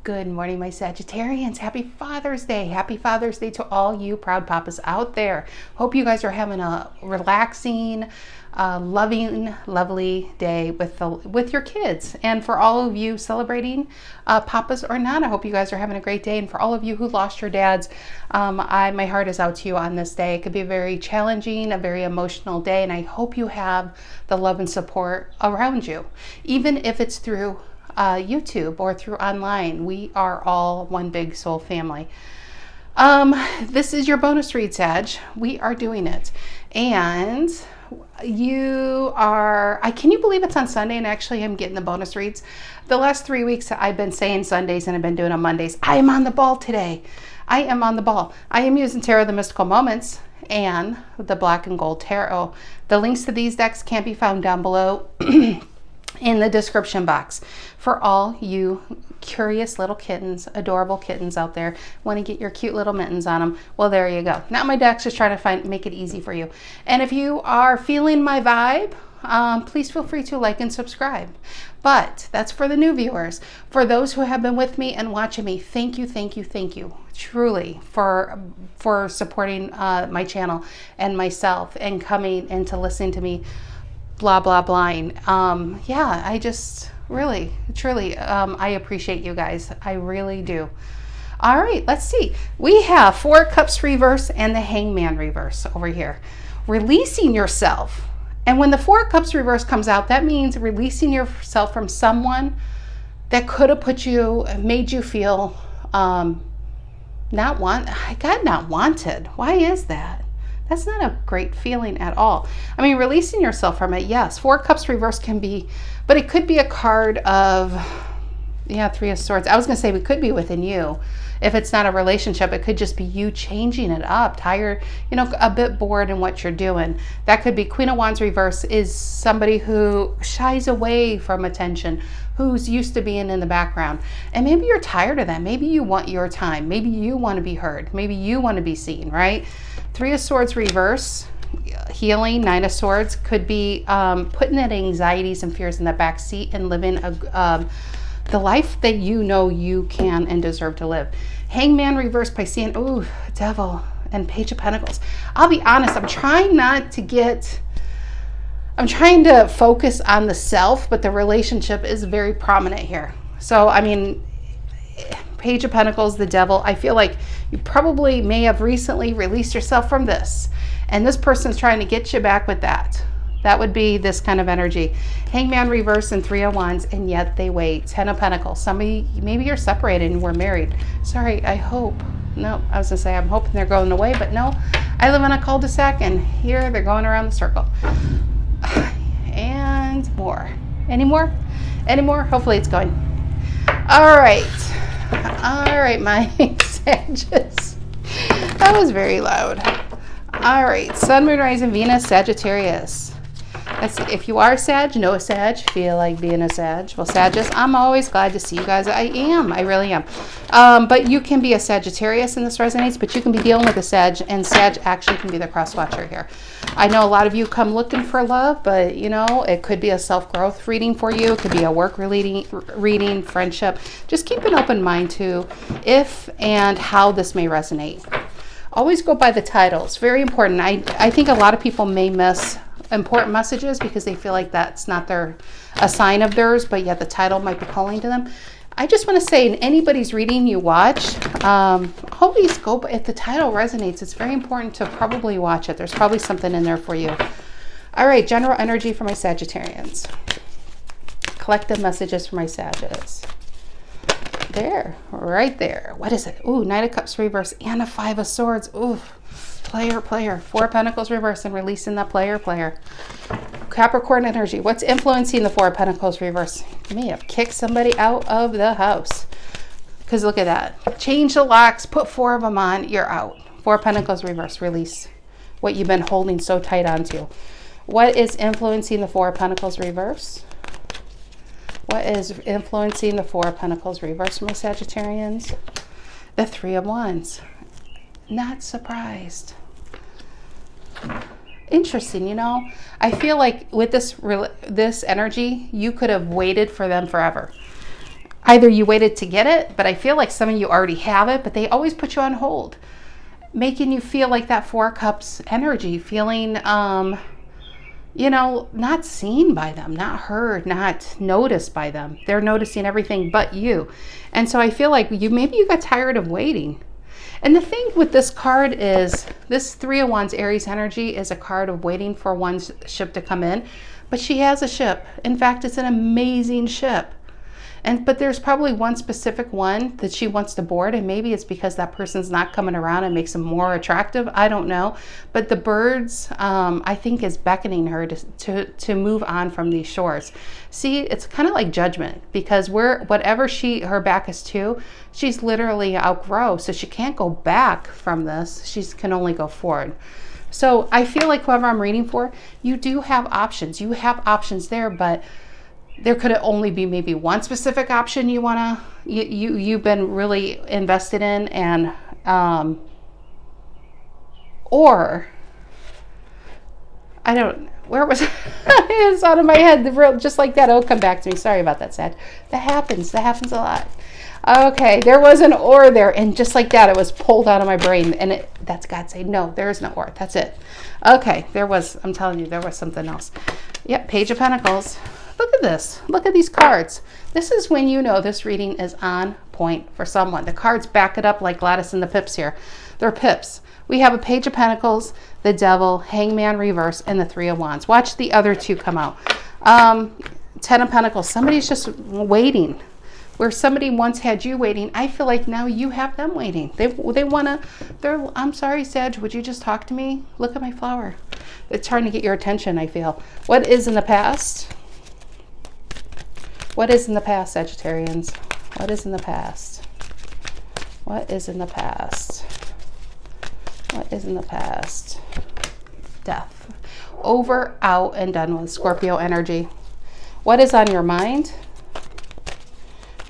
Good morning, my Sagittarians. Happy Father's Day. Happy Father's Day to all you proud papas out there. Hope you guys are having a relaxing, loving, lovely day with your kids. And for all of you celebrating papas or not, I hope you guys are having a great day. And for all of you who lost your dads, my heart is out to you on this day. It could be a very challenging, a very emotional day, and I hope you have the love and support around you, even if it's through YouTube or through online. We are all one big soul family. This is your bonus read, Sag. We are doing it. And you are, can you believe it's on Sunday and actually I'm getting the bonus reads? The last 3 weeks I've been saying Sundays and I've been doing on Mondays. I am on the ball today. I am on the ball. I am using Tarot the Mystical Moments and the Black and Gold Tarot. The links to these decks can be found down below in the description box. For all you curious little kittens, adorable kittens out there, want to get your cute little mittens on them, well, there you go. Now my deck's just trying to make it easy for you. And if you are feeling my vibe, please feel free to like and subscribe. But that's for the new viewers. For those who have been with me and watching me, thank you truly for supporting my channel and myself and coming and to listening to me blah blah blahing. Yeah, I just really truly I appreciate you guys. I really do. All right, let's see. We have 4 Cups reverse and the Hangman reverse over here. Releasing yourself. And when the 4 Cups reverse comes out, that means releasing yourself from someone that could have made you feel not wanted. Why is that? That's not a great feeling at all. I mean, releasing yourself from it, yes. 4 Cups reverse can be, but it could be a card of, 3 of Swords. I was going to say it could be within you. If it's not a relationship, it could just be you changing it up, tired, a bit bored in what you're doing. That could be Queen of Wands reverse is somebody who shies away from attention, who's used to being in the background. And maybe you're tired of that. Maybe you want your time. Maybe you want to be heard. Maybe you want to be seen, right? 3 of Swords reverse, healing. 9 of Swords could be putting that anxieties and fears in the back seat and living the life that you know you can and deserve to live. Hangman reverse by seeing, Devil and Page of Pentacles. I'll be honest, I'm trying to focus on the self, but the relationship is very prominent here. So, I mean, Page of Pentacles, the Devil, I feel like you probably may have recently released yourself from this, and this person's trying to get you back with that. That would be this kind of energy. Hangman reverse and 3 of Wands, and yet they wait. 10 of Pentacles. Somebody, maybe you're separated and we're married. Sorry, I hope. No, I was going to say I'm hoping they're going away, but no. I live in a cul-de-sac, and here they're going around the circle. And more. Any more? Any more? Hopefully it's going. All right. All right, my Sagittarius. That was very loud. All right, Sun, Moon, Rising, Venus, Sagittarius. Let's see. If you are Sag, know a Sag, feel like being a Sag. Well, Sagittarius, I'm always glad to see you guys. I really am. But you can be a Sagittarius, and this resonates, but you can be dealing with a Sag, and Sag actually can be the cross watcher here. I know a lot of you come looking for love, but it could be a self-growth reading for you. It could be a work reading, friendship. Just keep an open mind to if and how this may resonate. Always go by the titles. Very important. I think a lot of people may miss important messages because they feel like that's not a sign of theirs, but yet the title might be calling to them. I just want to say, in anybody's reading you watch, always go, if the title resonates, it's very important to probably watch it. There's probably something in there for you. All right, general energy for my Sagittarians. Collective messages for my Sagittarius. There, right there. What is it? Ooh, 9 of Cups reverse and a 5 of Swords. Ooh, player. 4 of Pentacles reverse and releasing that player. Capricorn energy. What's influencing the 4 of Pentacles reverse? You may have kicked somebody out of the house. Because look at that. Change the locks, put 4 of them on, you're out. 4 of Pentacles reverse, release what you've been holding so tight onto. What is influencing the 4 of Pentacles reverse? What is influencing the 4 of Pentacles reverse, my Sagittarians? The 3 of Wands. Not surprised. Interesting, I feel like with this energy, you could have waited for them forever. either you waited to get it, but I feel like some of you already have it, but they always put you on hold, making you feel like that Four Cups energy, feeling, you know, not seen by them, not heard, not noticed by them. They're noticing everything but you. And so I feel like maybe you got tired of waiting. And the thing with this card is this Three of Wands Aries energy is a card of waiting for one's ship to come in, but she has a ship. In fact, it's an amazing ship. But there's probably one specific one that she wants to board, and maybe it's because that person's not coming around and makes them more attractive. I don't know. But the birds, I think, is beckoning her to move on from these shores. See, it's kind of like judgment, because whatever her back is to, she's literally outgrow. So she can't go back from this. She can only go forward. So I feel like whoever I'm reading for, you do have options. You have options there, but there could only be maybe one specific option you've been really invested in, and or I don't, where was it? It's out of my head, just like that. It'll come back to me. Sorry about that, Sag. That happens a lot. Okay, there was an or there, and just like that, it was pulled out of my brain, and that's God saying, no, there is no or. That's it. Okay, I'm telling you, there was something else. Yep, Page of Pentacles. Look at this. Look at these cards. This is when you know this reading is on point for someone. The cards back it up like Gladys and the Pips here. They're Pips. We have a Page of Pentacles, the Devil, Hangman reverse, and the Three of Wands. Watch the other two come out. 10 of Pentacles. Somebody's just waiting. Where somebody once had you waiting, I feel like now you have them waiting. They want to, I'm sorry, Sag, would you just talk to me? Look at my flower. It's trying to get your attention, I feel. What is in the past? What is in the past, Sagittarians? What is in the past? What is in the past? What is in the past? Death. Over, out, and done with. Scorpio energy. What is on your mind?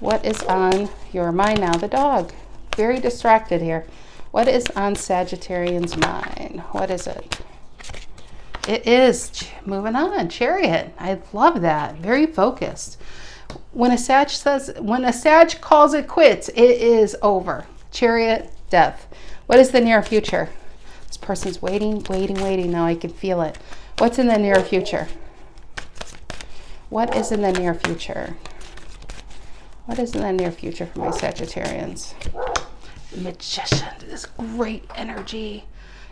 What is on your mind now? The dog. Very distracted here. What is on Sagittarian's mind? What is it? It is, moving on, Chariot. I love that. Very focused. When a Sag calls it quits, it is over. Chariot, death. What is the near future? This person's waiting. Now I can feel it. What's in the near future? What is in the near future? What is in the near future for my Sagittarians? Magician. This great energy.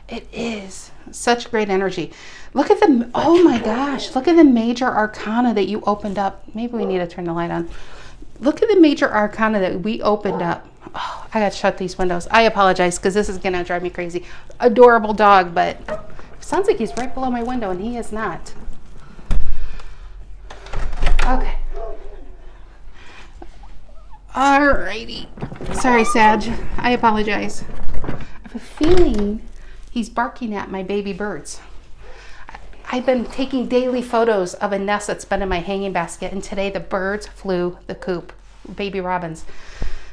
It is such great energy. Look at the, oh my gosh, look at the major arcana that you opened up. Maybe we need to turn the light on. Look at the major arcana that we opened up. Oh, I got to shut these windows. I apologize because this is going to drive me crazy. Adorable dog, but it sounds like he's right below my window and he is not. Okay. Alrighty. Sorry, Sag. I apologize. I have a feeling he's barking at my baby birds. I've been taking daily photos of a nest that's been in my hanging basket, and today the birds flew the coop, baby robins.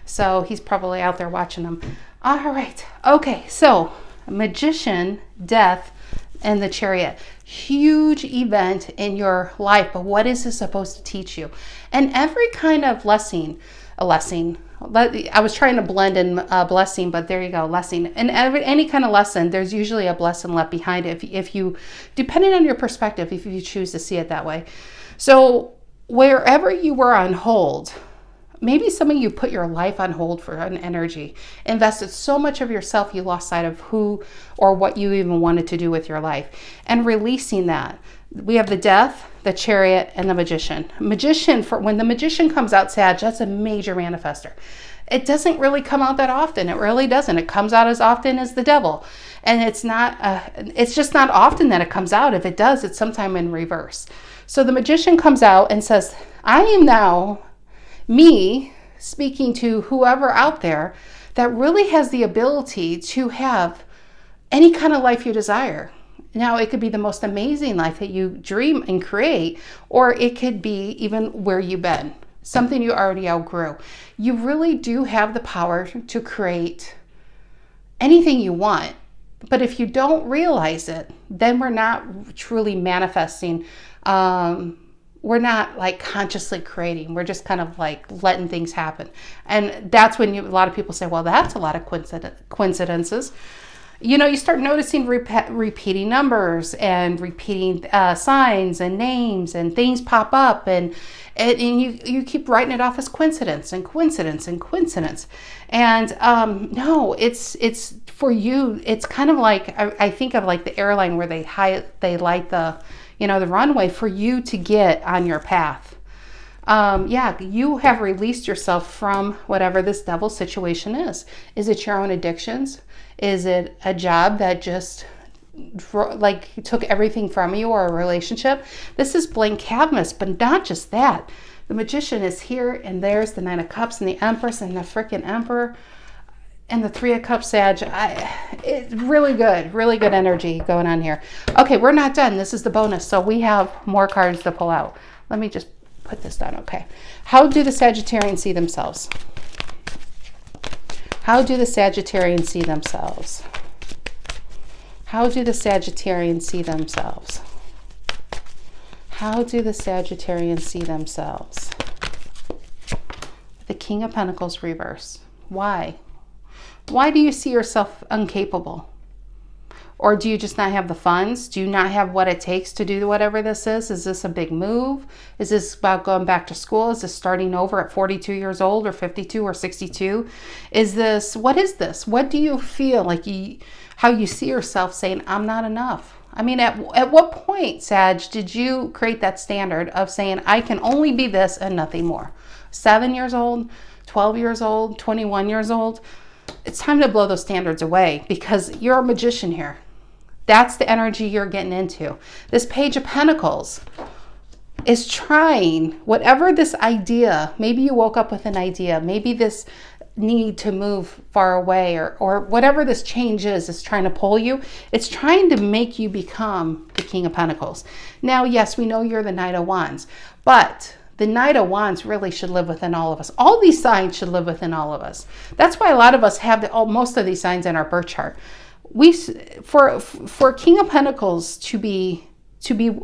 So he's probably out there watching them. All right. Okay, so Magician, Death, and the Chariot. Huge event in your life, but what is this supposed to teach you? And every kind of lesson, I was trying to blend in blessing, but there you go, lesson. And any kind of lesson, there's usually a blessing left behind it if you, depending on your perspective, if you choose to see it that way. So wherever you were on hold, maybe some of you put your life on hold for an energy, invested so much of yourself you lost sight of who or what you even wanted to do with your life, and releasing that. We have the Death, the Chariot, and the Magician. When the Magician comes out, Sag, that's a major manifestor. It doesn't really come out that often. It really doesn't. It comes out as often as the Devil. And it's just not often that it comes out. If it does, it's sometime in reverse. So the Magician comes out and says, I am now me speaking to whoever out there that really has the ability to have any kind of life you desire. Now, it could be the most amazing life that you dream and create, or it could be even where you've been, something you already outgrew. You really do have the power to create anything you want. But if you don't realize it, then we're not truly manifesting we're not like consciously creating. We're just kind of like letting things happen. And that's when a lot of people say, well, that's a lot of coincidences. You know, you start noticing repeating numbers and repeating signs and names, and things pop up, and you keep writing it off as coincidence and coincidence and coincidence. And no, it's for you. It's kind of like, I think of like the airline where they light the, you know, the runway for you to get on your path. Yeah, you have released yourself from whatever this devil situation is. Is it your own addictions? Is it a job that just like took everything from you, or a relationship? This is blank canvas, but not just that. The Magician is here, and there's the Nine of Cups and the Empress and the freaking Emperor and the Three of Cups, Sag. It's really good energy going on here. Okay, we're not done. This is the bonus, so we have more cards to pull out. Let me just put this down. Okay. How do the Sagittarians see themselves? How do the Sagittarians see themselves? How do the Sagittarians see themselves? How do the Sagittarians see themselves? The King of Pentacles reverse. Why? Why do you see yourself incapable? Or do you just not have the funds? Do you not have what it takes to do whatever this is? Is this a big move? Is this about going back to school? Is this starting over at 42 years old, or 52 or 62? Is this, what is this? What do you feel like how you see yourself saying, I'm not enough? I mean, at what point, Sag, did you create that standard of saying, I can only be this and nothing more? 7 years old, 12 years old, 21 years old? It's time to blow those standards away, because you're a magician here. That's the energy you're getting into. This Page of Pentacles is trying, whatever this idea, maybe you woke up with an idea, maybe this need to move far away, or whatever this change is trying to pull you. It's trying to make you become the King of Pentacles. Now, yes, we know you're the Knight of Wands, but the Knight of Wands really should live within all of us. All these signs should live within all of us. That's why a lot of us have most of these signs in our birth chart. For King of Pentacles to be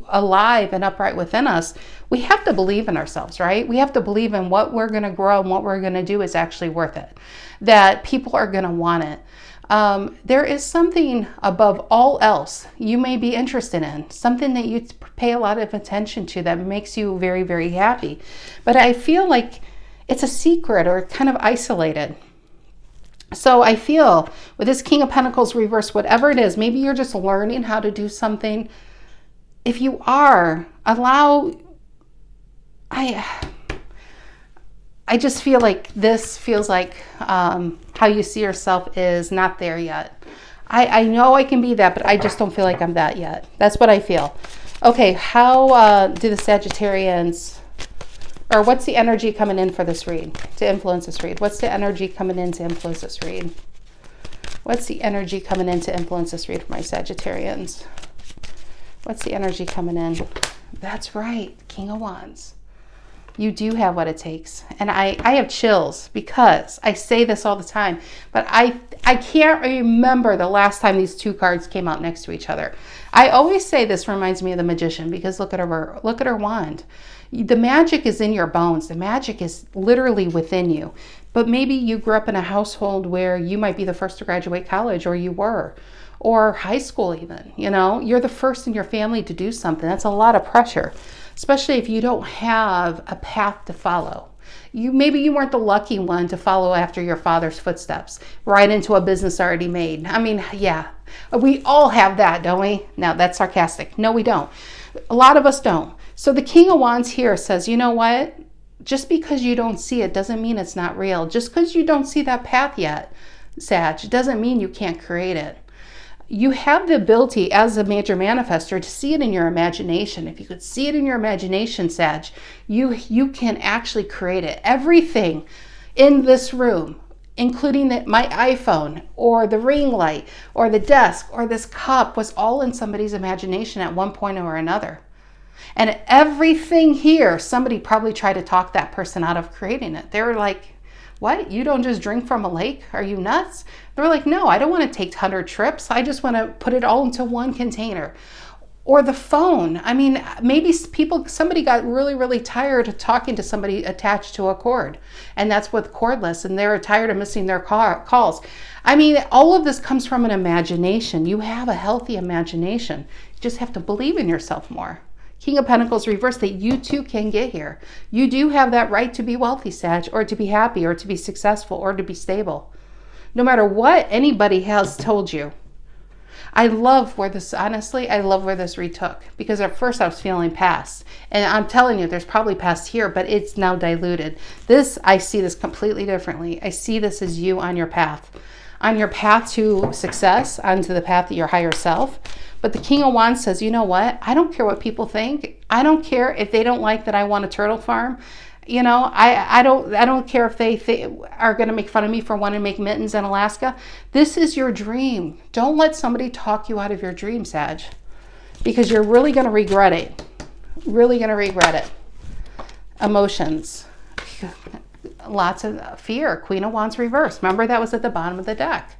alive and upright within us, we have to believe in ourselves, right? We have to believe in what we're going to grow and what we're going to do is actually worth it, that people are going to want it. There is something above all else you may be interested in, something that you pay a lot of attention to that makes you very, very happy. But I feel like it's a secret or kind of isolated. So I feel with this King of Pentacles reverse, whatever it is, maybe you're just learning how to do something. If you are, I just feel like this feels like how you see yourself is not there yet. I know I can be that, but I just don't feel like I'm that yet. That's what I feel. Okay, how do the Sagittarians, or what's the energy coming in for this read, to influence this read? What's the energy coming in to influence this read? What's the energy coming in to influence this read for my Sagittarians? What's the energy coming in? That's right, King of Wands. You do have what it takes. And I have chills because I say this all the time, but I can't remember the last time these two cards came out next to each other. I always say this reminds me of the Magician, because look at her wand. The magic is in your bones. The magic is literally within you. But maybe you grew up in a household where you might be the first to graduate college, or you were, or high school even. You know, you're the first in your family to do something. That's a lot of pressure, especially if you don't have a path to follow. Maybe you weren't the lucky one to follow after your father's footsteps, right into a business already made. I mean, yeah, we all have that, don't we? Now, that's sarcastic. No, we don't. A lot of us don't. So the King of Wands here says, you know what? Just because you don't see it doesn't mean it's not real. Just because you don't see that path yet, Sag, doesn't mean you can't create it. You have the ability as a major manifestor to see it in your imagination. If you could see it in your imagination, Sag, you can actually create it. Everything in this room, including my iPhone or the ring light or the desk or this cup, was all in somebody's imagination at one point or another. And everything here, somebody probably tried to talk that person out of creating it. They were like, what? You don't just drink from a lake? Are you nuts? They were like, no, I don't want to take 100 trips. I just want to put it all into one container. Or the phone. I mean, maybe somebody got really, really tired of talking to somebody attached to a cord. And that's what cordless, and they're tired of missing their calls. I mean, all of this comes from an imagination. You have a healthy imagination. You just have to believe in yourself more. King of Pentacles reverse, that you too can get here. You do have that right to be wealthy, Sag, or to be happy, or to be successful, or to be stable. No matter what anybody has told you. I love where this, honestly, I love where this retook, because at first I was feeling past, and I'm telling you, there's probably past here, but it's now diluted. This, I see this completely differently. I see this as you on your path to success, onto the path of your higher self. But the King of Wands says, you know what? I don't care what people think. I don't care if they don't like that I want a turtle farm. You know, I don't care if they are going to make fun of me for wanting to make mittens in Alaska. This is your dream. Don't let somebody talk you out of your dream, Sag, because you're really going to regret it. Really going to regret it. Emotions. Lots of fear. Queen of Wands reverse. Remember, that was at the bottom of the deck.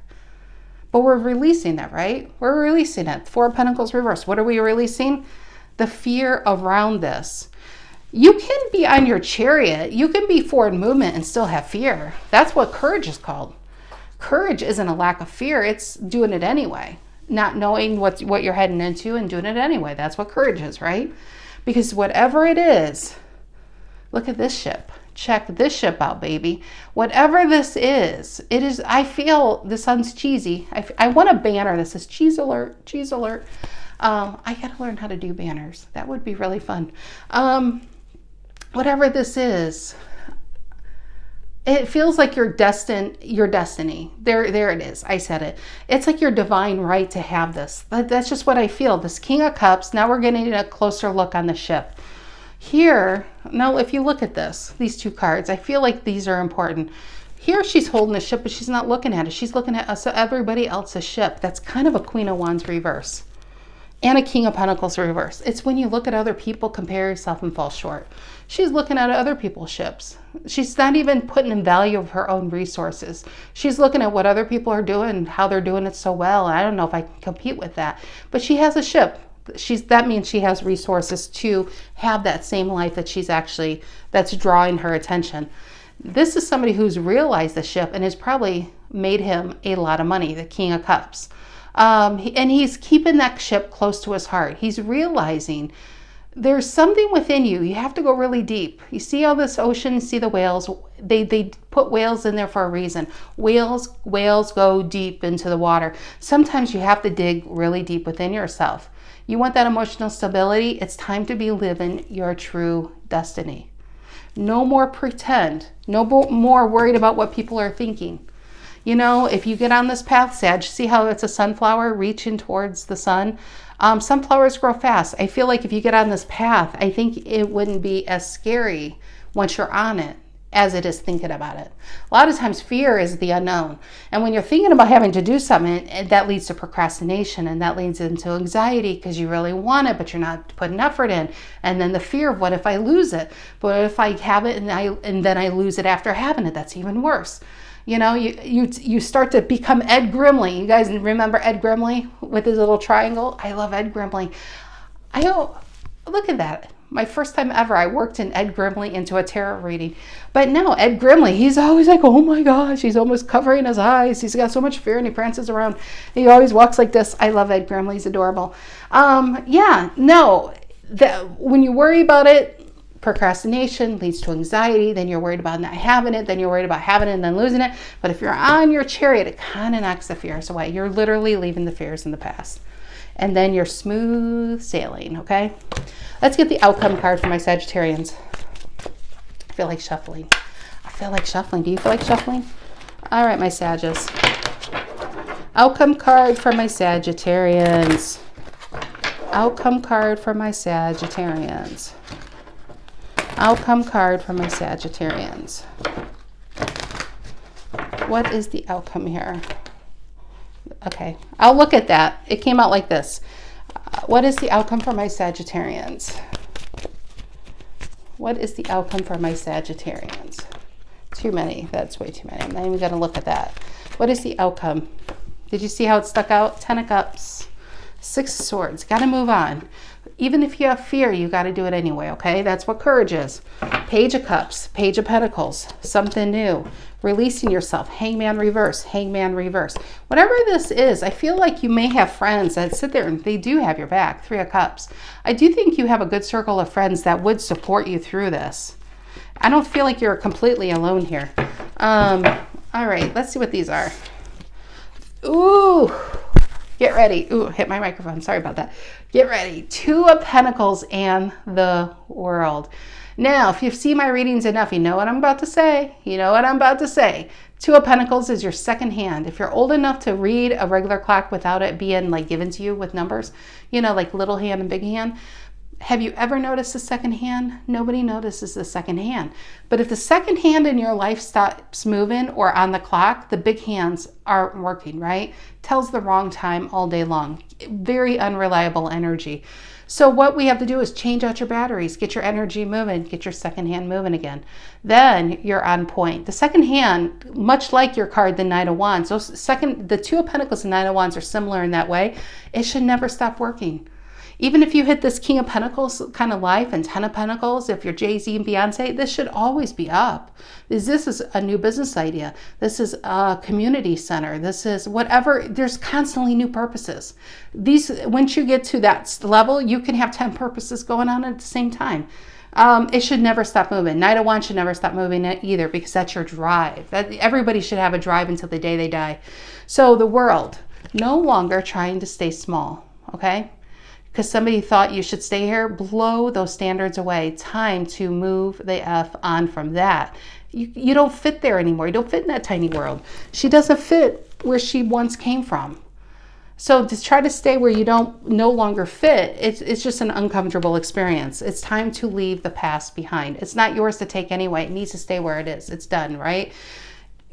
But we're releasing that, right? We're releasing it. Four of Pentacles reverse. What are we releasing? The fear around this. You can be on your chariot. You can be forward movement and still have fear. That's what courage is called. Courage isn't a lack of fear. It's doing it anyway. Not knowing what you're heading into and doing it anyway. That's what courage is, right? Because whatever it is, look at this ship. Check this ship out, baby. Whatever this is, it is, I feel, this sounds cheesy. I want a banner that says cheese alert, cheese alert. I got to learn how to do banners. That would be really fun. Whatever this is, it feels like your destiny. There it is. I said it. It's like your divine right to have this. That's just what I feel. This King of Cups. Now we're getting a closer look on the ship. Here, now if you look at this, these two cards, I feel like these are important. Here she's holding the ship, but she's not looking at it. She's looking at us, everybody else's ship. That's kind of a Queen of Wands reverse. And a King of Pentacles reverse. It's when you look at other people, compare yourself, and fall short. She's looking at other people's ships. She's not even putting in value of her own resources. She's looking at what other people are doing, how they're doing it so well. I don't know if I can compete with that. But she has a ship. That means she has resources to have that same life that that's drawing her attention. This is somebody who's realized the ship and has probably made him a lot of money, the King of Cups. And he's keeping that ship close to his heart. He's realizing there's something within you. You have to go really deep. You see all this ocean, see the whales. They put whales in there for a reason. Whales go deep into the water. Sometimes you have to dig really deep within yourself. You want that emotional stability? It's time to be living your true destiny. No more pretend. No more worried about what people are thinking. You know, if you get on this path, Sag, see how it's a sunflower reaching towards the sun? Sunflowers grow fast. I feel like if you get on this path, I think it wouldn't be as scary once you're on it as it is thinking about it. A lot of times fear is the unknown. And when you're thinking about having to do something, that leads to procrastination, and that leads into anxiety because you really want it, but you're not putting effort in. And then the fear of what if I lose it? But what if I have it and then I lose it after having it? That's even worse. You know, you start to become Ed Grimley. You guys remember Ed Grimley with his little triangle? I love Ed Grimley. Look at that. My first time ever, I worked in Ed Grimley into a tarot reading. But no, Ed Grimley, he's always like, oh my gosh, he's almost covering his eyes. He's got so much fear and he prances around. He always walks like this. I love Ed Grimley. He's adorable. When you worry about it, procrastination leads to anxiety. Then you're worried about not having it. Then you're worried about having it and then losing it. But if you're on your chariot, it kind of knocks the fears away. You're literally leaving the fears in the past. And then you're smooth sailing, okay? Let's get the outcome card for my Sagittarians. I feel like shuffling. Do you feel like shuffling? All right, my Sagittarius. Outcome card for my Sagittarians. Outcome card for my Sagittarians. Outcome card for my Sagittarians. What is the outcome here? Okay, I'll look at that. It came out like this. What is the outcome for my Sagittarians? What is the outcome for my Sagittarians? Too many. That's way too many. I'm not even going to look at that. What is the outcome? Did you see how it stuck out? 10 of Cups. Six of Swords. Got to move on. Even if you have fear, you got to do it anyway, okay? That's what courage is. Page of Cups, Page of Pentacles, something new. Releasing yourself. Hangman reverse, Hangman reverse. Whatever this is, I feel like you may have friends that sit there and they do have your back. Three of Cups. I do think you have a good circle of friends that would support you through this. I don't feel like you're completely alone here. All right, let's see what these are. Ooh, get ready. Ooh, hit my microphone. Sorry about that. Get ready. Two of Pentacles and the World. Now, if you've seen my readings enough, you know what I'm about to say. You know what I'm about to say. Two of Pentacles is your second hand. If you're old enough to read a regular clock without it being like given to you with numbers, you know, like little hand and big hand, have you ever noticed the second hand? Nobody notices the second hand. But if the second hand in your life stops moving or on the clock, the big hands aren't working, right? Tells the wrong time all day long. Very unreliable energy. So what we have to do is change out your batteries, get your energy moving, get your second hand moving again. Then you're on point. The second hand, much like your card, the Knight of Wands, the Two of Pentacles and Knight of Wands are similar in that way. It should never stop working. Even if you hit this King of Pentacles kind of life and Ten of Pentacles, if you're Jay-Z and Beyonce, this should always be up. This is a new business idea. This is a community center. This is whatever. There's constantly new purposes. Once you get to that level, you can have 10 purposes going on at the same time. It should never stop moving. Knight of Wands should never stop moving either, because that's your drive. Everybody should have a drive until the day they die. So the World, no longer trying to stay small, okay? Because somebody thought you should stay here, blow those standards away. Time to move the F on from that. You don't fit there anymore. You don't fit in that tiny world. She doesn't fit where she once came from. So to try to stay where you no longer fit, it's just an uncomfortable experience. It's time to leave the past behind. It's not yours to take anyway. It needs to stay where it is. It's done, right?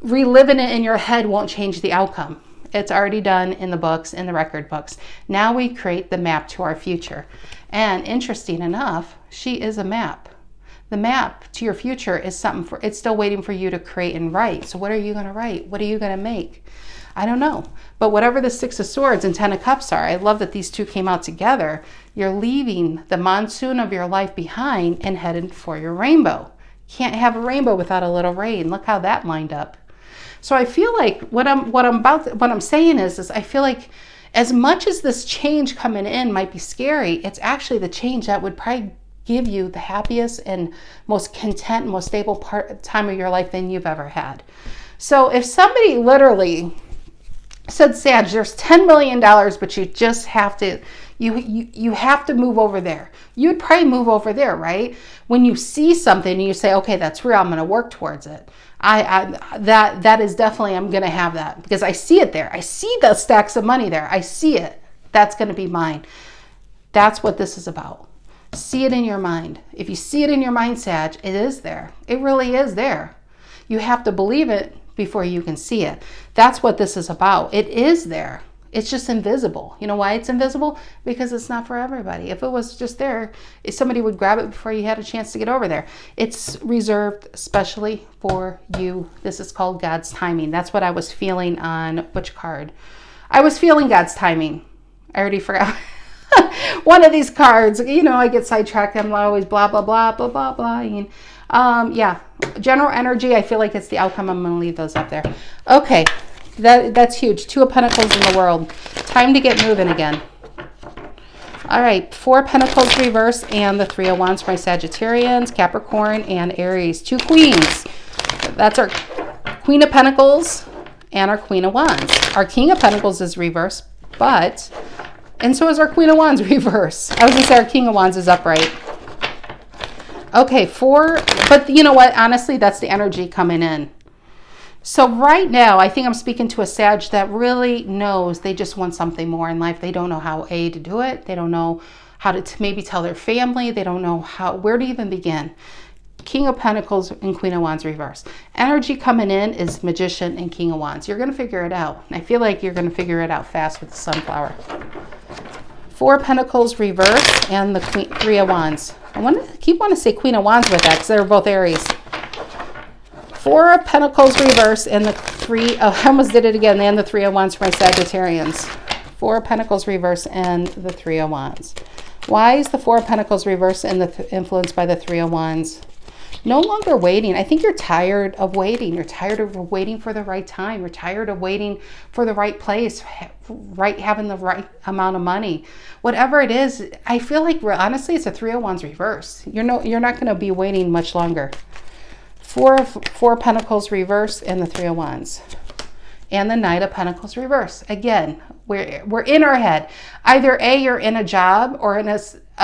Reliving it in your head won't change the outcome. It's already done in the books, in the record books. Now we create the map to our future. And interesting enough, she is a map. The map to your future is something it's still waiting for you to create and write. So what are you going to write? What are you going to make? I don't know. But whatever the Six of Swords and Ten of Cups are, I love that these two came out together. You're leaving the monsoon of your life behind and headed for your rainbow. Can't have a rainbow without a little rain. Look how that lined up. So I feel like what I'm saying is I feel like as much as this change coming in might be scary, it's actually the change that would probably give you the happiest and most content, most stable time of your life than you've ever had. So if somebody literally said, Sag, there's $10 million, but you just have to, you have to move over there. You would probably move over there, right? When you see something and you say, okay, that's real, I'm going to work towards it. That is definitely, I'm going to have that because I see it there. I see the stacks of money there. I see it. That's going to be mine. That's what this is about. See it in your mind. If you see it in your mind, Sag, it is there. It really is there. You have to believe it before you can see it. That's what this is about. It is there. It's just invisible. You know why it's invisible? Because it's not for everybody. If it was just there, if somebody would grab it before you had a chance to get over there. It's reserved especially for you. This is called God's timing. That's what I was feeling on which card? I was feeling God's timing. I already forgot. One of these cards, you know, I get sidetracked. I'm always blah, blah, blah, blah, blah, blah. Yeah, general energy. I feel like it's the outcome. I'm going to leave those up there. Okay. That's huge. Two of Pentacles in the World. Time to get moving again. All right. Four of Pentacles reverse and the Three of Wands for my Sagittarians, Capricorn, and Aries. Two queens. That's our Queen of Pentacles and our Queen of Wands. Our King of Pentacles is reverse, and so is our Queen of Wands reverse. I was going to say our King of Wands is upright. Okay, but you know what? Honestly, that's the energy coming in. So right now, I think I'm speaking to a Sag that really knows they just want something more in life. They don't know how to do it. They don't know how to maybe tell their family. They don't know where to even begin. King of Pentacles and Queen of Wands reverse. Energy coming in is Magician and King of Wands. You're going to figure it out. I feel like you're going to figure it out fast with the Sunflower. Four of Pentacles reverse and the Three of Wands. I want to say Queen of Wands with that because they're both Aries. Four of Pentacles reverse and the I almost did it again, and the Three of Wands for my Sagittarians. Four of Pentacles reverse and the Three of Wands. Why is the Four of Pentacles reverse and influenced by the Three of Wands? No longer waiting. I think you're tired of waiting. You're tired of waiting for the right time. You're tired of waiting for the right place, having the right amount of money. Whatever it is, I feel like honestly it's a Three of Wands reverse. You're not going to be waiting much longer. Four of Pentacles reverse and the Three of Wands. And the Knight of Pentacles reverse. Again, we're in our head. Either A, you're in a job or in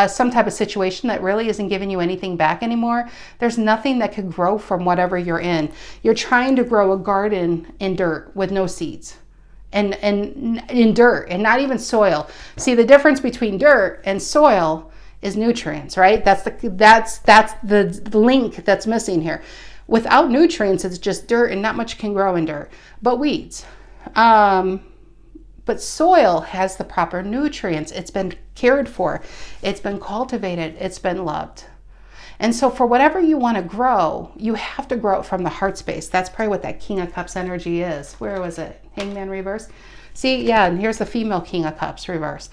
some type of situation that really isn't giving you anything back anymore. There's nothing that could grow from whatever you're in. You're trying to grow a garden in dirt with no seeds. And in dirt and not even soil. See, the difference between dirt and soil is nutrients, right? That's the link that's missing here. Without nutrients, it's just dirt and not much can grow in dirt, but weeds. But soil has the proper nutrients. It's been cared for. It's been cultivated. It's been loved. And so for whatever you want to grow, you have to grow it from the heart space. That's probably what that King of Cups energy is. Where was it? Hangman reverse. See, yeah, and here's the female King of Cups reverse.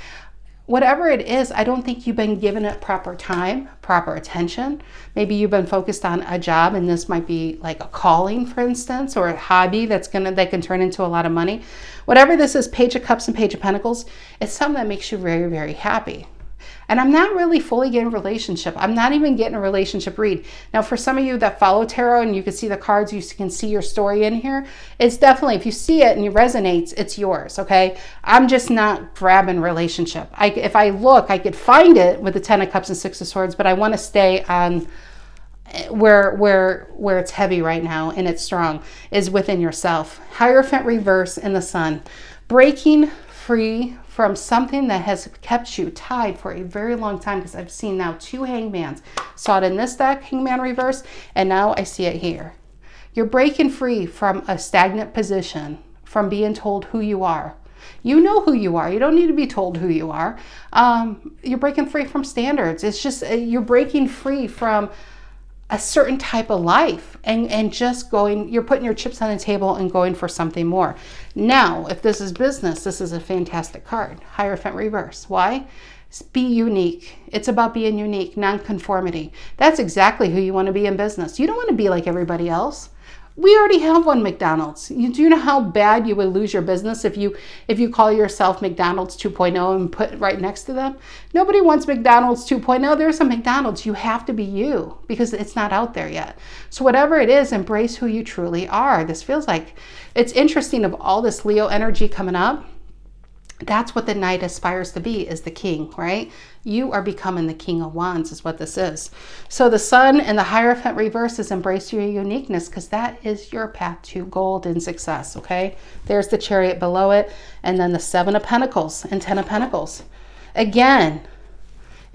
Whatever it is, I don't think you've been given it proper time, proper attention. Maybe you've been focused on a job, and this might be like a calling, for instance, or a hobby that can turn into a lot of money. Whatever this is, Page of Cups and Page of Pentacles, it's something that makes you very, very happy. And I'm not really fully getting a relationship. I'm not even getting a relationship read. Now, for some of you that follow tarot and you can see the cards, you can see your story in here. It's definitely, if you see it and it resonates, it's yours, okay? I'm just not grabbing relationship. If I look, I could find it with the Ten of Cups and Six of Swords, but I want to stay on where it's heavy right now and it's strong, is within yourself. Hierophant reverse in the Sun. Breaking free from something that has kept you tied for a very long time, because I've seen now two hangmans. Saw it in this deck, Hangman reverse, and now I see it here. You're breaking free from a stagnant position, from being told who you are. You know who you are. You don't need to be told who you are. You're breaking free from standards. It's just you're breaking free from a certain type of life and just going, you're putting your chips on the table and going for something more. Now, if this is business, this is a fantastic card. Hierophant reverse. Why? Be unique. It's about being unique, non-conformity. That's exactly who you want to be in business. You don't want to be like everybody else. We already have one McDonald's. Do you know how bad you would lose your business if you call yourself McDonald's 2.0 and put it right next to them? Nobody wants McDonald's 2.0. There's a McDonald's. You have to be you because it's not out there yet. So whatever it is, embrace who you truly are. This feels like, it's interesting, of all this Leo energy coming up, that's what the Knight aspires to be, is the King, right? You are becoming the King of Wands is what this is. So the Sun and the Hierophant reverse is embrace your uniqueness, because that is your path to gold and success, okay? There's the Chariot below it, and then the Seven of Pentacles and Ten of Pentacles. Again,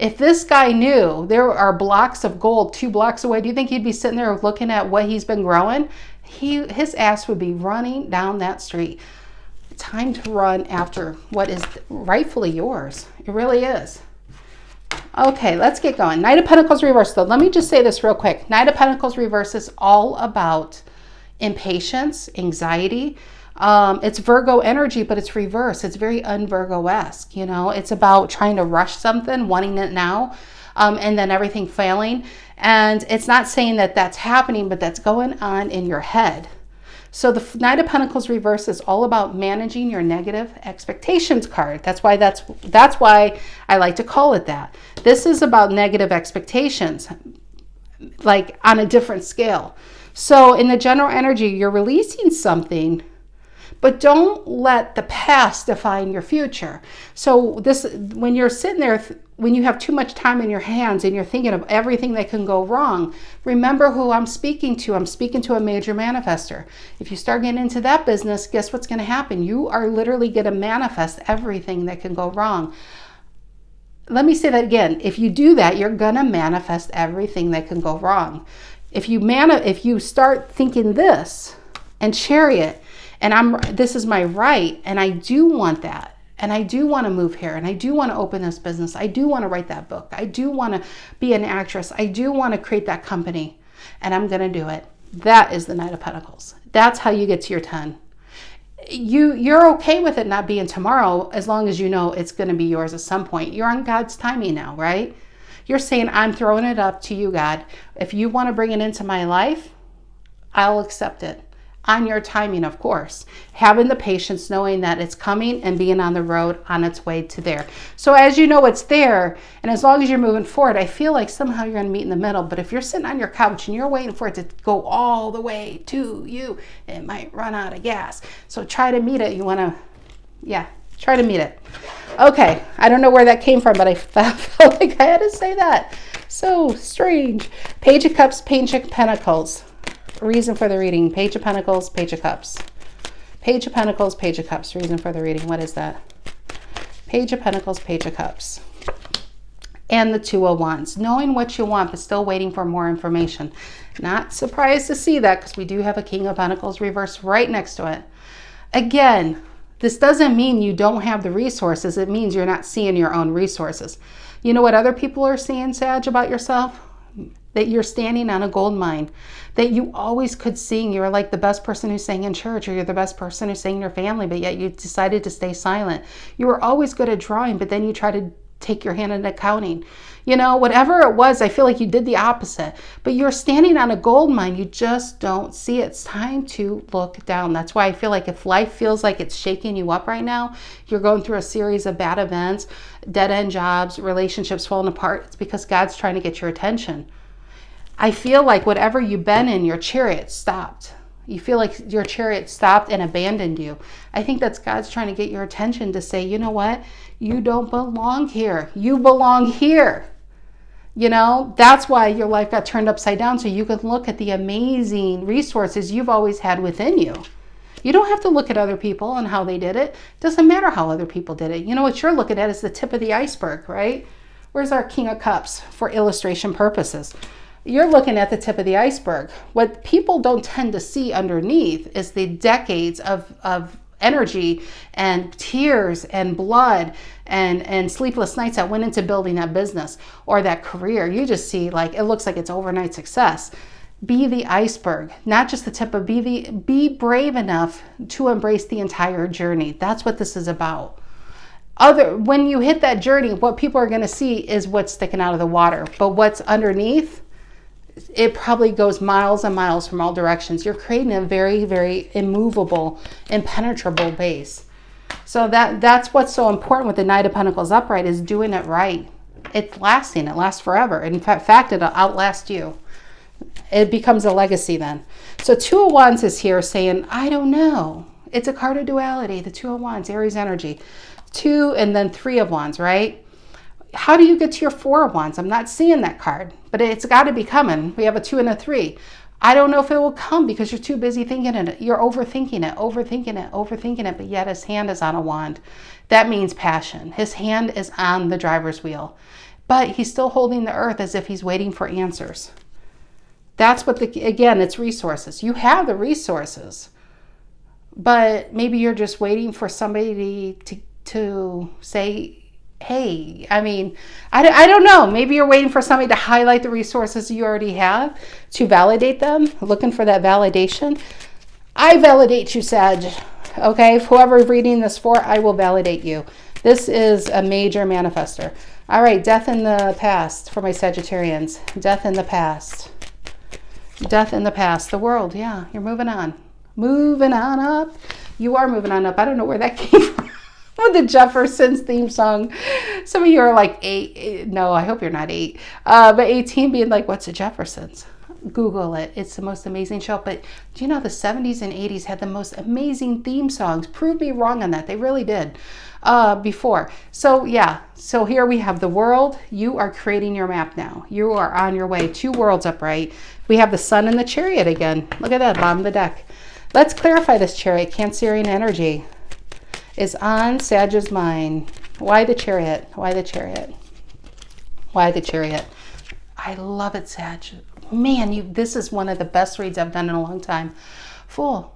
if this guy knew there are blocks of gold 2 blocks away, do you think he'd be sitting there looking at what he's been growing? His ass would be running down that street. Time to run after what is rightfully yours. It really is. Okay, let's get going. Knight of Pentacles reverse, though. Let me just say this real quick. Knight of Pentacles reverse is all about impatience, anxiety. It's Virgo energy, but it's reverse. It's very un-Virgo-esque, you know. It's about trying to rush something, wanting it now, and then everything failing. And it's not saying that that's happening, but that's going on in your head. So the Knight of Pentacles reverse is all about managing your negative expectations card. That's why I like to call it that. This is about negative expectations, like on a different scale. So in the general energy, you're releasing something, but don't let the past define your future. So this, when you're sitting there, when you have too much time in your hands and you're thinking of everything that can go wrong, remember who I'm speaking to. I'm speaking to a major manifestor. If you start getting into that business, guess what's going to happen? You are literally going to manifest everything that can go wrong. Let me say that again. If you do that, you're going to manifest everything that can go wrong. If you start thinking this and Chariot, and this is my right, and I do want that. And I do want to move here, and I do want to open this business. I do want to write that book. I do want to be an actress. I do want to create that company, and I'm going to do it. That is the Knight of Pentacles. That's how you get to your 10. you're okay with it not being tomorrow as long as you know it's going to be yours at some point. You're on God's timing now, right? You're saying, I'm throwing it up to you, God. If you want to bring it into my life, I'll accept it. On your timing, of course. Having the patience, knowing that it's coming and being on the road on its way to there. So as you know it's there, and as long as you're moving forward, I feel like somehow you're going to meet in the middle. But if you're sitting on your couch and you're waiting for it to go all the way to you, it might run out of gas. So try to meet it. You want to, try to meet it. Okay, I don't know where that came from, but I felt like I had to say that. So strange. Page of Cups, Page of Pentacles. Reason for the reading. Page of Pentacles, Page of Cups. Page of Pentacles, Page of Cups. Reason for the reading. What is that? Page of Pentacles, Page of Cups. And the Two of Wands. Knowing what you want, but still waiting for more information. Not surprised to see that, because we do have a King of Pentacles reversed right next to it. Again, this doesn't mean you don't have the resources. It means you're not seeing your own resources. You know what other people are saying, Sag, about yourself? That you're standing on a gold mine, that you always could sing. You're like the best person who sang in church, or you're the best person who sang in your family, but yet you decided to stay silent. You were always good at drawing, but then you try to take your hand in accounting. You know, whatever it was, I feel like you did the opposite. But you're standing on a gold mine. You just don't see it. It's time to look down. That's why I feel like if life feels like it's shaking you up right now, you're going through a series of bad events, dead-end jobs, relationships falling apart, it's because God's trying to get your attention. I feel like whatever you've been in, your chariot stopped. You feel like your chariot stopped and abandoned you. I think that's God's trying to get your attention to say, you know what? You don't belong here. You belong here. You know, that's why your life got turned upside down, so you can look at the amazing resources you've always had within you. You don't have to look at other people and how they did it. It doesn't matter how other people did it. You know, what you're looking at is the tip of the iceberg, right? Where's our King of Cups for illustration purposes? You're looking at the tip of the iceberg. What people don't tend to see underneath is the decades of energy and tears and blood and sleepless nights that went into building that business or that career. You just see, like, it looks like it's overnight success. Be the iceberg, not just the tip of, be brave enough to embrace the entire journey. That's what this is about. When you hit that journey, what people are going to see is what's sticking out of the water, but what's underneath, it probably goes miles and miles from all directions. You're creating a very, very immovable, impenetrable base. So that's what's so important with the Knight of Pentacles upright, is doing it right. It's lasting. It lasts forever. In fact, it'll outlast you. It becomes a legacy then. So Two of Wands is here saying, I don't know. It's a card of duality. The Two of Wands, Aries energy. Two and then Three of Wands, right? How do you get to your Four of Wands? I'm not seeing that card, but it's got to be coming. We have a 2 and a 3. I don't know if it will come because you're too busy thinking it. You're overthinking it, but yet his hand is on a wand. That means passion. His hand is on the driver's wheel, but he's still holding the earth as if he's waiting for answers. That's what again, it's resources. You have the resources, but maybe you're just waiting for somebody to say, hey, I mean, I don't know. Maybe you're waiting for somebody to highlight the resources you already have to validate them, looking for that validation. I validate you, Sag. Okay, whoever reading this for, I will validate you. This is a major manifestor. All right, death in the past for my Sagittarians. Death in the past. Death in the past. The world, yeah, you're moving on. Moving on up. You are moving on up. I don't know where that came from. With the Jeffersons theme song. Some of you are like 8. No, I hope you're not 8. But 18 being like, what's the Jeffersons? Google it. It's the most amazing show. But do you know the 70s and 80s had the most amazing theme songs? Prove me wrong on that. They really did before. So yeah. So here we have the world. You are creating your map now. You are on your way. 2 worlds upright. We have the sun and the chariot again. Look at that, bottom of the deck. Let's clarify this chariot. Cancerian energy is on Sag's mind. Why the chariot? Why the chariot? Why the chariot? I love it, Sag. Man, this is one of the best reads I've done in a long time. Fool.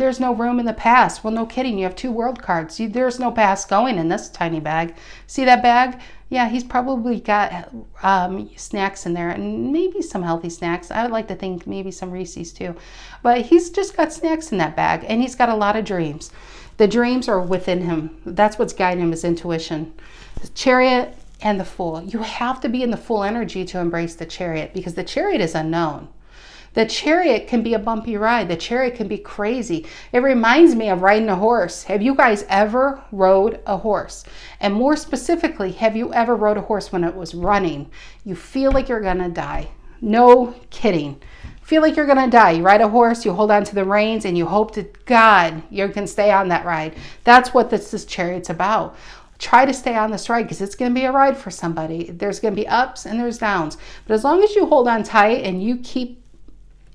there's no room in the past. Well, no kidding. You have 2 world cards. There's no past going in this tiny bag. See that bag? Yeah, he's probably got snacks in there, and maybe some healthy snacks. I would like to think maybe some Reese's too. But he's just got snacks in that bag, and he's got a lot of dreams. The dreams are within him. That's what's guiding him, his intuition. The Chariot and the Fool. You have to be in the full energy to embrace the Chariot, because the Chariot is unknown. The Chariot can be a bumpy ride. The Chariot can be crazy. It reminds me of riding a horse. Have you guys ever rode a horse? And more specifically, have you ever rode a horse when it was running? You feel like you're gonna die. No kidding. Feel like you're gonna die. You ride a horse, you hold on to the reins, and you hope to God you can stay on that ride. That's what this Chariot's about. Try to stay on this ride, because it's going to be a ride for somebody. There's going to be ups and there's downs. But as long as you hold on tight and you keep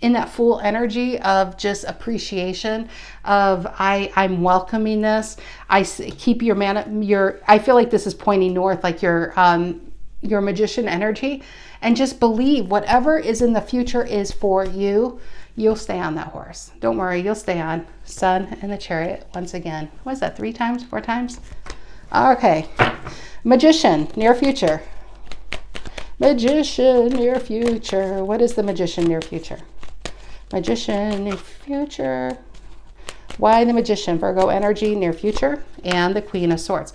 in that full energy of just appreciation of I'm welcoming this. I keep I feel like this is pointing north, like your magician energy, and just believe whatever is in the future is for you. You'll stay on that horse. Don't worry, you'll stay on. Sun and the Chariot once again. What is that, 3 times, 4 times? Okay. Magician, near future. Magician, near future. What is the Magician, near future? Magician, near future. Why the Magician? Virgo energy, near future. And the Queen of Swords.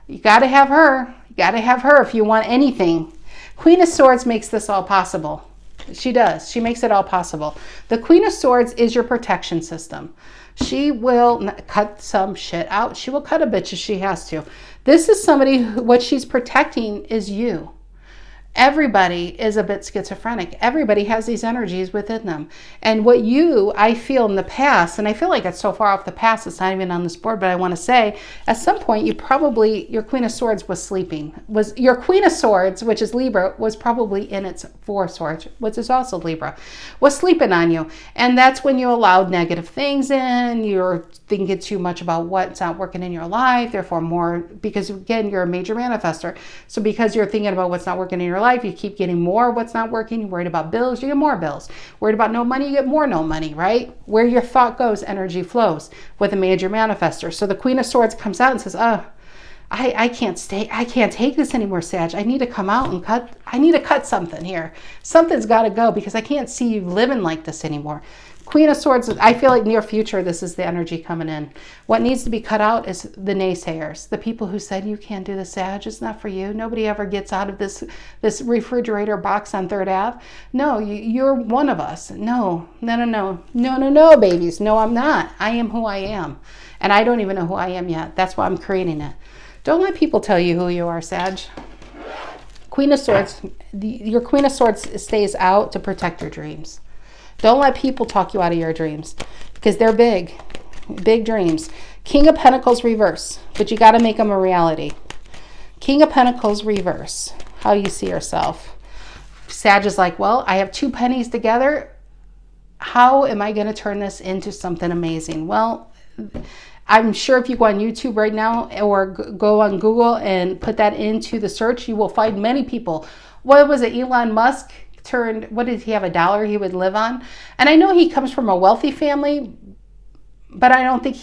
You got to have her. You got to have her if you want anything. Queen of Swords makes this all possible. She does. She makes it all possible. The Queen of Swords is your protection system. She will cut some shit out. She will cut a bitch if she has to. This is somebody what she's protecting is you. Everybody is a bit schizophrenic. Everybody has these energies within them. And what I feel in the past, and I feel like it's so far off the past, it's not even on this board, but I want to say, at some point, your Queen of Swords was sleeping. Your Queen of Swords, which is Libra, was probably in its 4 swords, which is also Libra, was sleeping on you. And that's when you allowed negative things in. You're thinking too much about what's not working in your life, therefore more, because again, you're a major manifestor. So because you're thinking about what's not working in your life, you keep getting more of what's not working. You're worried about bills, you get more bills. Worried about no money, you get more no money, right? Where your thought goes, energy flows with a major manifestor. So the Queen of Swords comes out and says, I can't take this anymore, Sag. I need to come out and I need to cut something here. Something's got to go, because I can't see you living like this anymore. Queen of Swords, I feel like near future, this is the energy coming in. What needs to be cut out is the naysayers, the people who said, you can't do this, Sag, it's not for you. Nobody ever gets out of this refrigerator box on 3rd Ave. No, you're one of us. No, babies. No, I'm not. I am who I am. And I don't even know who I am yet. That's why I'm creating it. Don't let people tell you who you are, Sag. Queen of Swords, your Queen of Swords stays out to protect your dreams. Don't let people talk you out of your dreams, because they're big dreams. King of Pentacles reverse, but you got to make them a reality. King of Pentacles reverse, how you see yourself. Sag is like, well, I have 2 pennies together. How am I going to turn this into something amazing? Well, I'm sure if you go on YouTube right now or go on Google and put that into the search, you will find many people. What was it, Elon Musk? What did he have, $1 he would live on? And I know he comes from a wealthy family, but I don't think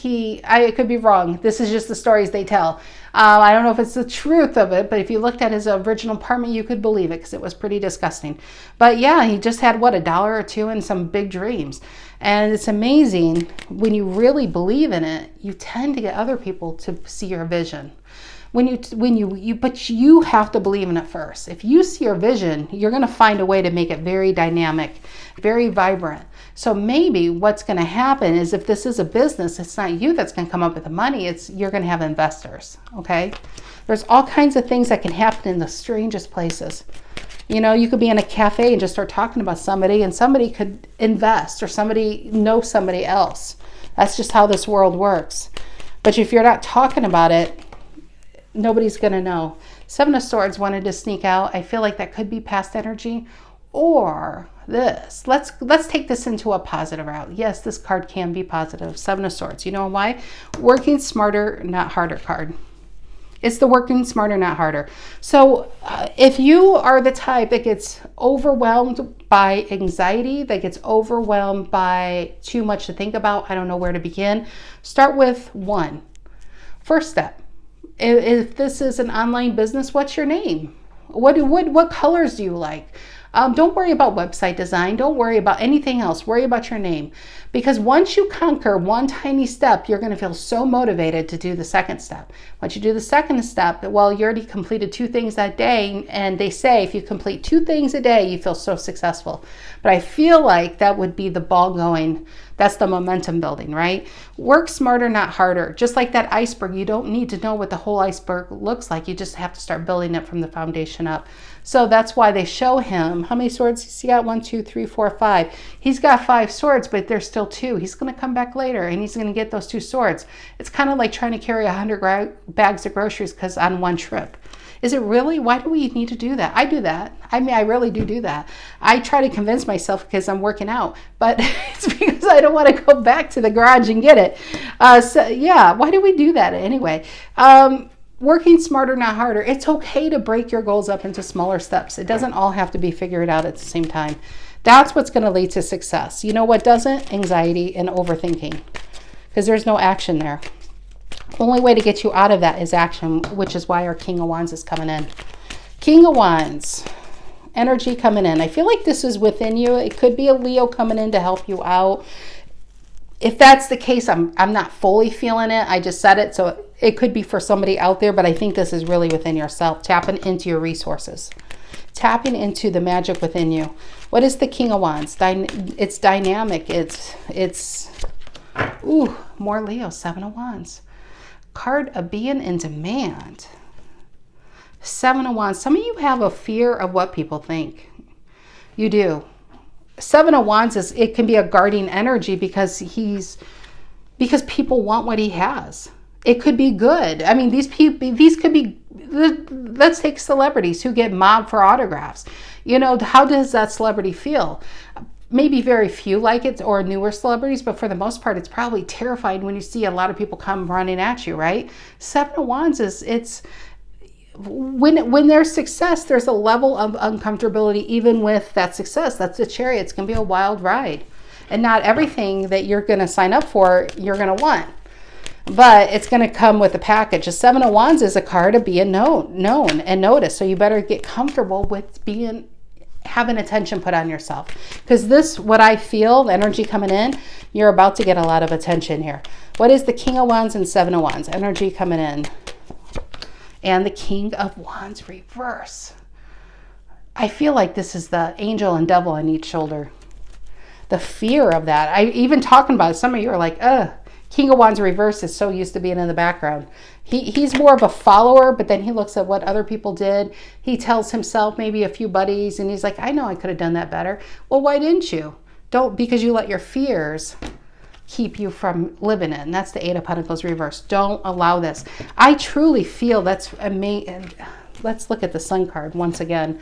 I could be wrong. This is just the stories they tell. I don't know if it's the truth of it, but if you looked at his original apartment, you could believe it, because it was pretty disgusting. But yeah, he just had, $1 or $2 and some big dreams. And it's amazing when you really believe in it, you tend to get other people to see your vision. But you have to believe in it first. If you see your vision, you're going to find a way to make it very dynamic, very vibrant. So maybe what's going to happen is, if this is a business, it's not you that's going to come up with the money. You're going to have investors. Okay. There's all kinds of things that can happen in the strangest places. You know, you could be in a cafe and just start talking about somebody, and somebody could invest, or somebody knows somebody else. That's just how this world works. But if you're not talking about it, nobody's going to know. 7 of Swords wanted to sneak out. I feel like that could be past energy, or this. Let's take this into a positive route. Yes, this card can be positive. 7 of Swords. You know why? Working smarter, not harder card. It's the working smarter, not harder. So if you are the type that gets overwhelmed by anxiety, that gets overwhelmed by too much to think about, I don't know where to begin, start with one. First step. If this is an online business, what's your name? What colors do you like? Don't worry about website design. Don't worry about anything else. Worry about your name. Because once you conquer one tiny step, you're going to feel so motivated to do the second step. Once you do the second step, well, you already completed 2 things that day. And they say if you complete 2 things a day, you feel so successful. But I feel like that would be the ball going. That's the momentum building, right? Work smarter, not harder. Just like that iceberg, you don't need to know what the whole iceberg looks like. You just have to start building it from the foundation up. So that's why they show him, how many swords has he got? 1, 2, 3, 4, 5. He's got 5 swords, but there's still 2. He's going to come back later and he's going to get those 2 swords. It's kind of like trying to carry 100 bags of groceries because on one trip. Is it really? Why do we need to do that? I do that. I mean, I really do that. I try to convince myself because I'm working out, but it's because I don't want to go back to the garage and get it. So yeah, why do we do that anyway? Working smarter, not harder. It's okay to break your goals up into smaller steps. It doesn't all have to be figured out at the same time. That's what's going to lead to success. You know what doesn't? Anxiety and overthinking, because there's no action there. Only way to get you out of that is action, which is why our King of Wands is coming in. King of Wands, energy coming in. I feel like this is within you. It could be a Leo coming in to help you out. If that's the case, I'm not fully feeling it. I just said it, so it could be for somebody out there, but I think this is really within yourself, tapping into your resources, tapping into the magic within you. What is the King of Wands? It's dynamic. It's ooh, more Leo, 7 of Wands. Card of being in demand. 7 of Wands. Some of you have a fear of what people think. You do. 7 of Wands it can be a guarding energy because people want what he has. It could be good. I mean, these could be, let's take celebrities who get mobbed for autographs. You know, how does that celebrity feel? Maybe very few like it, or newer celebrities, but for the most part, it's probably terrifying when you see a lot of people come running at you, right? 7 of Wands it's when there's success, there's a level of uncomfortability even with that success. That's the Chariot. It's going to be a wild ride. And not everything that you're going to sign up for, you're going to want. But it's going to come with a package. A 7 of Wands is a card of being known and noticed. So you better get comfortable with having attention put on yourself. Because this, what I feel, the energy coming in, you're about to get a lot of attention here. What is the King of Wands and 7 of Wands? Energy coming in. And the King of Wands reverse. I feel like this is the angel and devil on each shoulder. The fear of that. I even talking about it, some of you are like, King of Wands reverse is so used to being in the background. He's more of a follower, but then he looks at what other people did. He tells himself maybe a few buddies, and he's like, I know I could have done that better. Well, why didn't you? Don't, because you let your fears keep you from living it. And that's the 8 of Pentacles reverse. Don't allow this. I truly feel that's amazing. Let's look at the Sun card once again.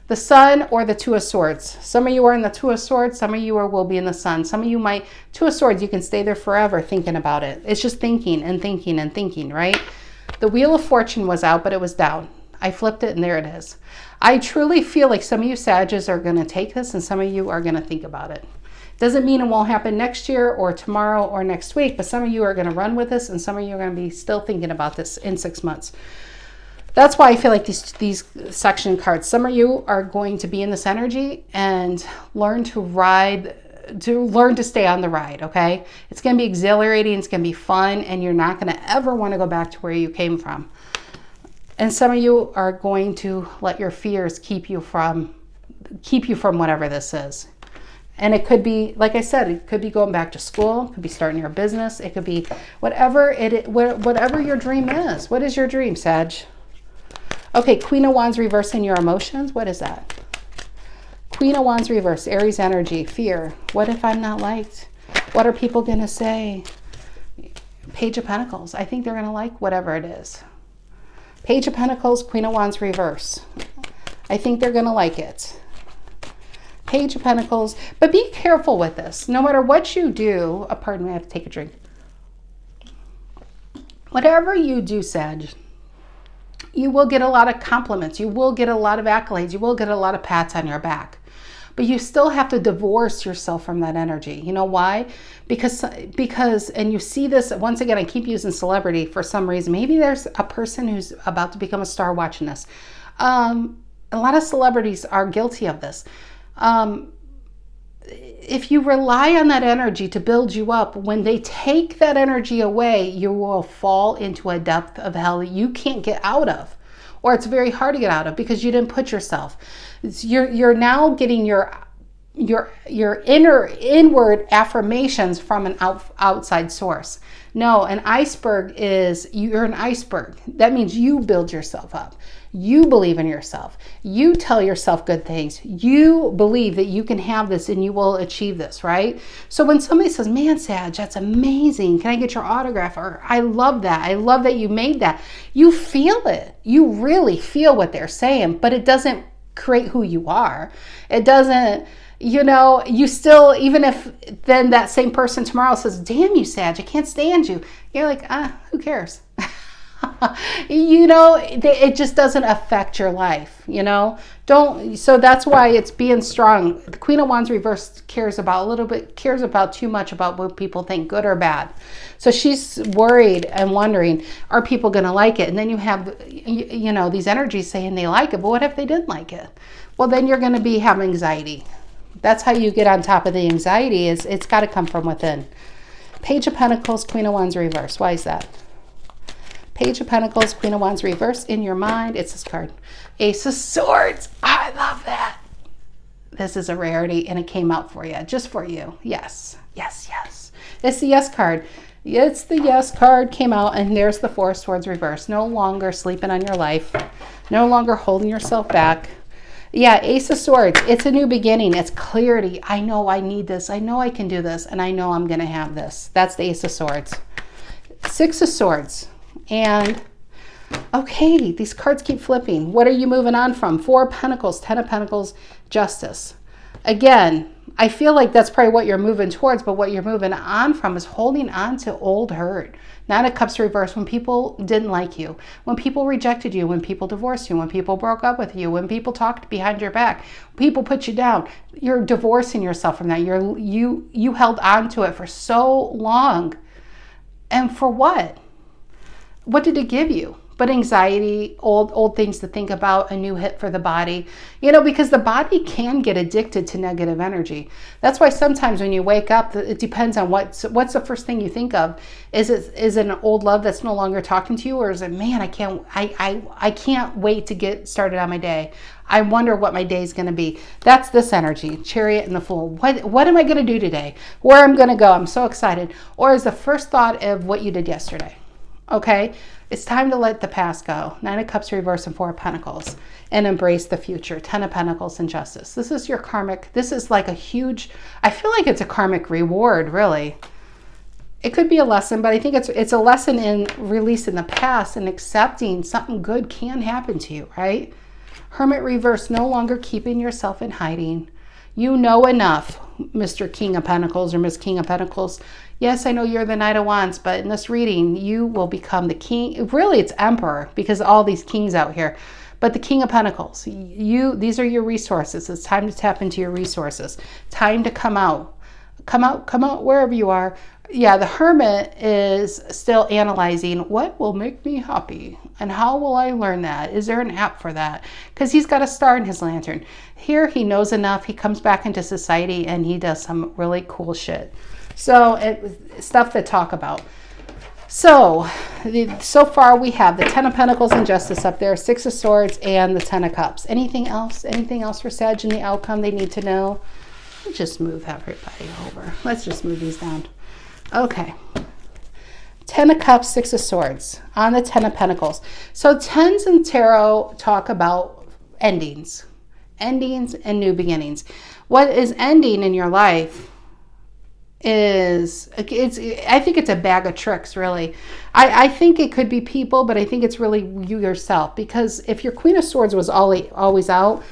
The Sun or the 2 of Swords. Some of you are in the 2 of Swords. Some of you will be in the Sun. Some of you might, 2 of Swords, you can stay there forever thinking about it. It's just thinking and thinking and thinking, right? The Wheel of Fortune was out, but it was down. I flipped it and there it is. I truly feel like some of you Sagittarius are going to take this and some of you are going to think about it. Doesn't mean it won't happen next year or tomorrow or next week, but some of you are going to run with this and some of you are going to be still thinking about this in 6 months. That's why I feel like these section cards, some of you are going to be in this energy and learn to stay on the ride, okay? It's going to be exhilarating, it's going to be fun, and you're not going to ever want to go back to where you came from. And some of you are going to let your fears keep you from whatever this is. And it could be, like I said, it could be going back to school, it could be starting your business, it could be whatever your dream is. What is your dream, Sag? Okay, Queen of Wands reversing your emotions. What is that? Queen of Wands reverse, Aries energy, fear. What if I'm not liked? What are people going to say? Page of Pentacles. I think they're going to like whatever it is. Page of Pentacles, Queen of Wands reverse. I think they're going to like it. Page of Pentacles. But be careful with this. No matter what you do, pardon me, I have to take a drink. Whatever you do, Sag, you will get a lot of compliments. You will get a lot of accolades. You will get a lot of pats on your back. but you still have to divorce yourself from that energy. You know why? Because, and you see this, once again, I keep using celebrity for some reason. Maybe there's a person who's about to become a star watching this. A lot of celebrities are guilty of this. If you rely on that energy to build you up, when they take that energy away, you will fall into a depth of hell that you can't get out of, or it's very hard to get out of because you didn't put yourself. You're now getting your inward affirmations from an outside source. No, an iceberg is, you're an iceberg. That means you build yourself up. You believe in yourself. You tell yourself good things. You believe that you can have this and you will achieve this, right? So when somebody says, man, Sag, that's amazing. Can I get your autograph? Or I love that. I love that you made that. You feel it. You really feel what they're saying, but it doesn't create who you are. It doesn't, you still, even if then that same person tomorrow says, damn you, Sag, I can't stand you. You're like, who cares? It just doesn't affect your life, so that's why it's being strong. The Queen of Wands reversed cares about too much about what people think, good or bad. So she's worried and wondering, are people going to like it? And then you have, these energies saying they like it, but what if they didn't like it? Well, then you're going to be having anxiety. That's how you get on top of the anxiety, is it's got to come from within. Page of Pentacles, Queen of Wands reverse. Why is that? Page of Pentacles, Queen of Wands reverse in your mind. It's this card. Ace of Swords. I love that. This is a rarity and it came out for you. Just for you. Yes. Yes, yes. It's the yes card. It's the yes card came out, and there's the Four of Swords reverse. No longer sleeping on your life. No longer holding yourself back. Yeah, Ace of Swords. It's a new beginning. It's clarity. I know I need this. I know I can do this. And I know I'm going to have this. That's the Ace of Swords. Six of Swords. And okay, these cards keep flipping. What are you moving on from? Four of Pentacles, Ten of Pentacles, Justice. Again, I feel like that's probably what you're moving towards, but what you're moving on from is holding on to old hurt. Nine of Cups reverse, when people didn't like you, when people rejected you, when people divorced you, when people broke up with you, when people talked behind your back, people put you down. You're divorcing yourself from that. You held on to it for so long. And for what? What did it give you? But anxiety, old things to think about, a new hit for the body. Because the body can get addicted to negative energy. That's why sometimes when you wake up, it depends on what's the first thing you think of. Is it an old love that's no longer talking to you, or is it, man, I can't wait to get started on my day. I wonder what my day is going to be. That's this energy, Chariot and the Fool. What am I going to do today? Where I'm going to go? I'm so excited. Or is the first thought of what you did yesterday? Okay, it's time to let the past go. Nine of Cups reverse and Four of Pentacles, and embrace the future. Ten of Pentacles and Justice. This is your karmic. This is like a huge, I feel like it's a karmic reward, really. It could be a lesson, but I think it's a lesson in releasing the past and accepting something good can happen to you, right? Hermit reverse, no longer keeping yourself in hiding. You know enough, Mr. King of Pentacles or Miss King of Pentacles. Yes, I know you're the Knight of Wands, but in this reading, you will become the king. Really, it's Emperor, because all these kings out here. But the King of Pentacles, these are your resources. It's time to tap into your resources. Time to come out. Come out wherever you are. Yeah, the Hermit is still analyzing what will make me happy and how will I learn that? Is there an app for that? Because he's got a star in his lantern. Here, he knows enough. He comes back into society and he does some really cool shit. So, stuff to talk about. So far we have the Ten of Pentacles and Justice up there, Six of Swords, and the Ten of Cups. Anything else? Anything else for Sag in the outcome they need to know? Let's just move everybody over. Let's just move these down. Okay. Ten of Cups, Six of Swords on the Ten of Pentacles. So tens in tarot talk about endings and new beginnings. What is ending in your life is, I think it's a bag of tricks, really. I think it could be people, but I think it's really you yourself, because if your Queen of Swords was always out,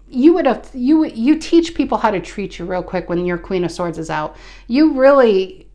you teach people how to treat you real quick when your Queen of Swords is out. You really,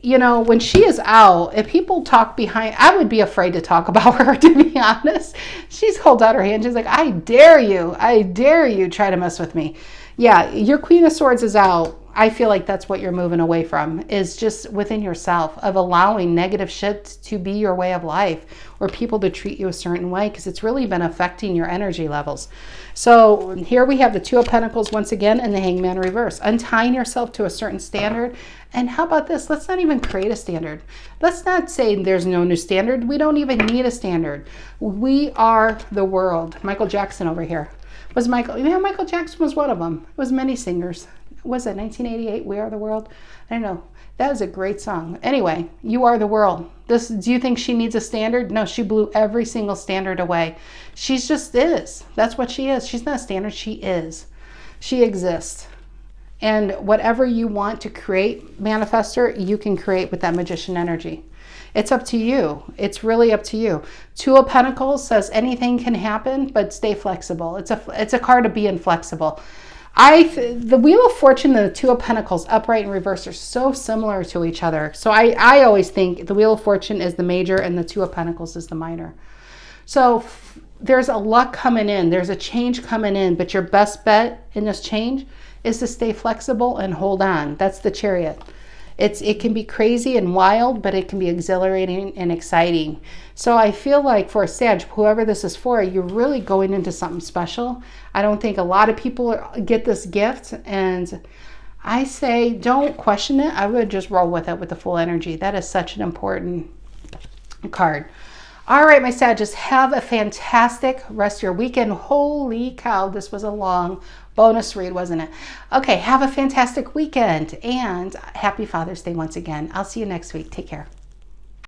when she is out, if people talk behind, I would be afraid to talk about her, to be honest. She's holds out her hand. She's like, I dare you try to mess with me. Yeah, your Queen of Swords is out. I feel like that's what you're moving away from, is just within yourself, of allowing negative shit to be your way of life, or people to treat you a certain way, because it's really been affecting your energy levels. So here we have the Two of Pentacles once again, and the Hangman reverse, untying yourself to a certain standard. And how about this? Let's not even create a standard. Let's not say there's no new standard. We don't even need a standard. We are the world. Michael Jackson over here. Was Michael? Yeah, Michael Jackson was one of them. It was many singers. Was it 1988? We Are the World? I don't know. That was a great song. Anyway, you are the world. Do you think she needs a standard? No, she blew every single standard away. She's just is. That's what she is. She's not a standard. She is. She exists. And whatever you want to create, manifestor, you can create with that magician energy. It's up to you. It's really up to you. Two of Pentacles says anything can happen, but stay flexible. It's a card of being flexible. The Wheel of Fortune and the Two of Pentacles, upright and reverse, are so similar to each other. So I always think the Wheel of Fortune is the major and the Two of Pentacles is the minor. So there's a luck coming in. There's a change coming in, but your best bet in this change is to stay flexible and hold on. That's the Chariot. It can be crazy and wild, but it can be exhilarating and exciting. So I feel like for a Sag, whoever this is for, you're really going into something special. I don't think a lot of people get this gift, and I say don't question it. I would just roll with it with the full energy. That is such an important card. All right, my Sagittarius, have a fantastic rest of your weekend. Holy cow, this was a long bonus read, wasn't it? Okay, have a fantastic weekend, and happy Father's Day once again. I'll see you next week. Take care.